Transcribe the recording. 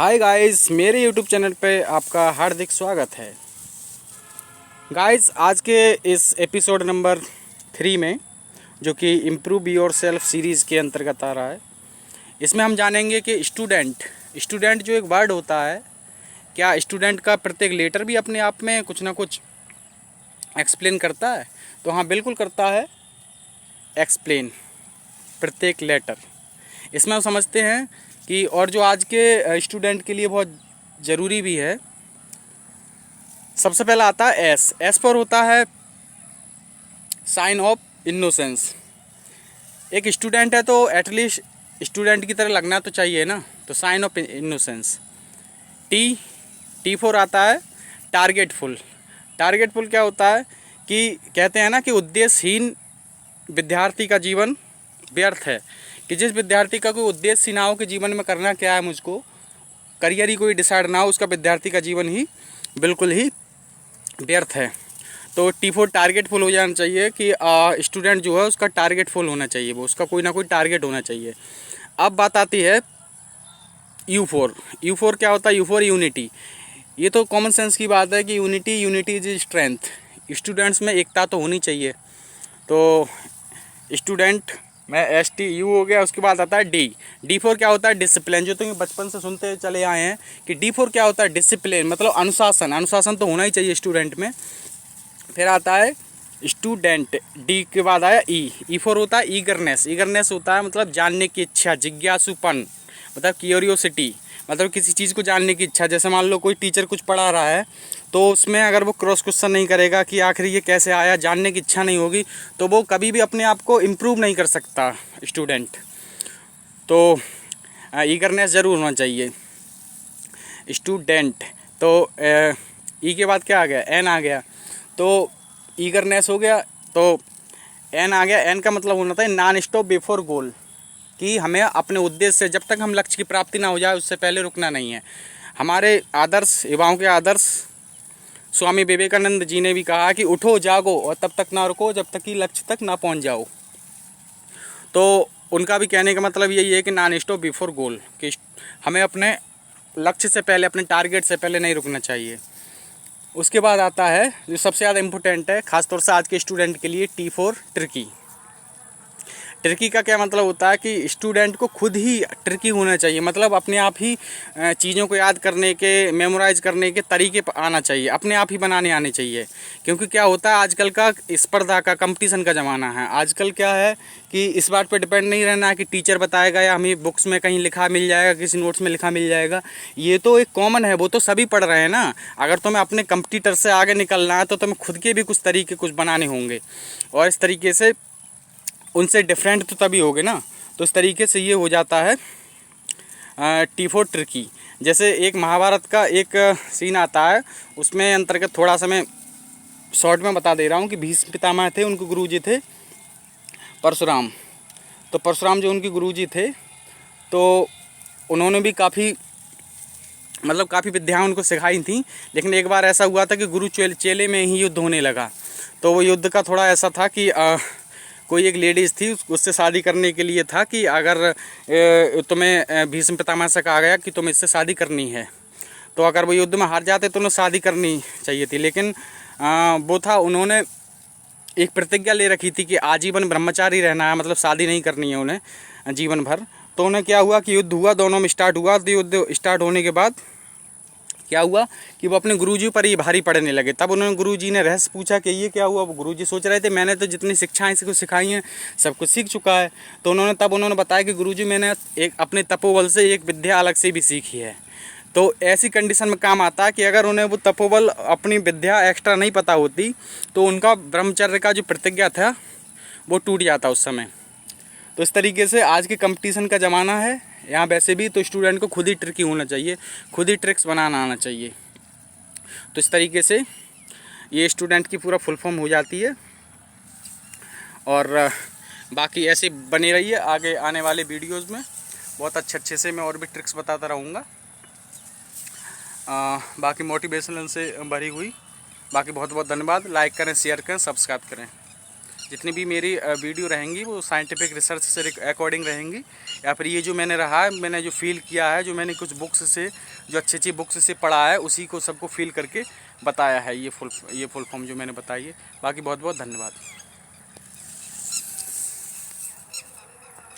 Hi guys, मेरे YouTube channel पे आपका हार्दिक स्वागत है। गाइस, आज के इस एपिसोड नंबर 3 में, जो कि इम्प्रूव योर सेल्फ सीरीज़ के अंतर्गत आ रहा है, इसमें हम जानेंगे कि स्टूडेंट जो एक वर्ड होता है, क्या स्टूडेंट का प्रत्येक लेटर भी अपने आप में कुछ ना कुछ एक्सप्लेन करता है? तो हाँ, बिल्कुल करता है एक्सप्लेन प्रत्येक लेटर। इसमें हम समझते हैं कि और जो आज के स्टूडेंट के लिए बहुत ज़रूरी भी है, सबसे पहला आता है एस पर होता है साइन ऑफ इनोसेंस। एक स्टूडेंट है तो एटलीस्ट स्टूडेंट की तरह लगना तो चाहिए ना, तो sign of innocence. T for आता है टारगेटफुल। टारगेटफुल क्या होता है कि कहते हैं ना कि उद्देश्यहीन विद्यार्थी का जीवन व्यर्थ है, कि जिस विद्यार्थी का कोई उद्देश्य ना हो कि जीवन में करना क्या है, मुझको करियर ही कोई डिसाइड ना हो, उसका विद्यार्थी का जीवन ही बिल्कुल ही व्यर्थ है। तो टी4 टारगेट फुल हो जाना चाहिए कि स्टूडेंट जो है उसका टारगेट फुल होना चाहिए, वो उसका कोई ना कोई टारगेट होना चाहिए। अब बात आती है यू4 क्या होता है? यू4 यूनिटी। ये तो कॉमन सेंस की बात है कि यूनिटी इज स्ट्रेंथ। स्टूडेंट्स में एकता तो होनी चाहिए। तो स्टूडेंट में STU हो गया। उसके बाद आता है डी4 क्या होता है? डिसिप्लिन। जो तुम बचपन से सुनते चले आए हैं कि डी4 क्या होता है? डिसिप्लिन, मतलब अनुशासन तो होना ही चाहिए स्टूडेंट में। फिर आता है स्टूडेंट, डी के बाद आया ई4 होता है ईगरनेस होता है मतलब जानने की इच्छा, जिज्ञासुपन, मतलब क्यूरियोसिटी, मतलब किसी चीज़ को जानने की इच्छा। जैसे मान लो कोई टीचर कुछ पढ़ा रहा है, तो उसमें अगर वो क्रॉस क्वेश्चन नहीं करेगा कि आखिर ये कैसे आया, जानने की इच्छा नहीं होगी, तो वो कभी भी अपने आप को इम्प्रूव नहीं कर सकता स्टूडेंट। तो ईगरनेस ज़रूर होना चाहिए स्टूडेंट। तो ई के बाद क्या आ गया? एन आ गया। तो ईगरनेस हो गया, तो एन आ गया। एन का मतलब होना था नॉन स्टॉप बिफोर गोल, कि हमें अपने उद्देश्य से, जब तक हम लक्ष्य की प्राप्ति ना हो जाए उससे पहले रुकना नहीं है। हमारे आदर्श, युवाओं के आदर्श स्वामी विवेकानंद जी ने भी कहा कि उठो जागो और तब तक ना रुको जब तक कि लक्ष्य तक ना पहुंच जाओ। तो उनका भी कहने का मतलब यही है कि नॉन स्टॉप बिफोर गोल, कि हमें अपने लक्ष्य से पहले, अपने टारगेट से पहले नहीं रुकना चाहिए। उसके बाद आता है जो सबसे ज़्यादा इम्पोर्टेंट है, खासतौर से आज के स्टूडेंट के लिए, टी4 ट्रिकी का क्या मतलब होता है कि स्टूडेंट को खुद ही ट्रिकी होना चाहिए, मतलब अपने आप ही चीज़ों को याद करने के, मेमोराइज करने के तरीके आना चाहिए, अपने आप ही बनाने आने चाहिए। क्योंकि क्या होता है, आजकल का स्पर्धा का, कंपटीशन का ज़माना है। आजकल क्या है कि इस बात पर डिपेंड नहीं रहना है कि टीचर बताएगा या हमें बुक्स में कहीं लिखा मिल जाएगा, किसी नोट्स में लिखा मिल जाएगा। ये तो एक कॉमन है, वो तो सभी पढ़ रहे हैं ना। अगर तुम्हें अपने कंपटीटर से आगे निकलना है तो तुम्हें खुद के भी कुछ तरीके कुछ बनाने होंगे, और इस तरीके से उनसे डिफरेंट तो तभी होगे ना। तो इस तरीके से ये हो जाता है टी4 ट्रिकी। जैसे एक महाभारत का एक सीन आता है, उसमें अंतर्गत थोड़ा सा मैं शॉर्ट में बता दे रहा हूँ कि भीष्म पितामह थे, उनके गुरुजी थे परशुराम। तो परशुराम जो उनके गुरुजी थे, तो उन्होंने भी काफ़ी विद्याएं उनको सिखाई थी। लेकिन एक बार ऐसा हुआ था कि गुरु चेले में ही युद्ध होने लगा। तो वो युद्ध का थोड़ा ऐसा था कि कोई एक लेडीज़ थी, उससे शादी करने के लिए था कि अगर तुम्हें भीष्म पितामह से कहा गया कि तुम्हें इससे शादी करनी है, तो अगर वो युद्ध में हार जाते तो उन्हें शादी करनी चाहिए थी। लेकिन वो था, उन्होंने एक प्रतिज्ञा ले रखी थी कि आजीवन ब्रह्मचारी रहना है, मतलब शादी नहीं करनी है उन्हें जीवन भर। तो उन्हें क्या हुआ कि युद्ध हुआ, दोनों में स्टार्ट हुआ। तो युद्ध स्टार्ट होने के बाद क्या हुआ कि वो अपने गुरुजी पर ही भारी पड़ने लगे। तब उन्होंने गुरुजी ने रहस्य पूछा कि ये क्या हुआ। वो गुरुजी सोच रहे थे मैंने तो जितनी शिक्षाएं इसको सिखाई हैं सब कुछ सीख चुका है। तो उन्होंने बताया कि गुरुजी मैंने एक अपने तपोबल से एक विद्या अलग से भी सीखी है। तो ऐसी कंडीशन में काम आता है कि अगर उन्हें वो तपोबल, अपनी विद्या एक्स्ट्रा नहीं पता होती, तो उनका ब्रह्मचर्य का जो प्रतिज्ञा था वो टूट जाता उस समय। तो इस तरीके से आज के कंपटीशन का ज़माना है यहाँ वैसे भी, तो स्टूडेंट को खुद ही ट्रिकी होना चाहिए, खुद ही ट्रिक्स बनाना आना चाहिए। तो इस तरीके से ये स्टूडेंट की पूरा फुल फॉर्म हो जाती है। और बाकी ऐसे बने रहिए, आगे आने वाले वीडियोस में बहुत अच्छे से मैं और भी ट्रिक्स बताता रहूँगा, बाकी मोटिवेशनल से भरी हुई। बाकी बहुत बहुत धन्यवाद। लाइक करें, शेयर करें, सब्सक्राइब करें। जितनी भी मेरी वीडियो रहेंगी वो साइंटिफिक रिसर्च से अकॉर्डिंग रहेंगी, या फिर ये जो मैंने रहा है, मैंने जो फील किया है, जो मैंने कुछ बुक्स से, जो अच्छी अच्छी बुक्स से पढ़ा है, उसी को सबको फील करके बताया है। ये फुल फॉर्म जो मैंने बताई है। बाकी बहुत बहुत धन्यवाद।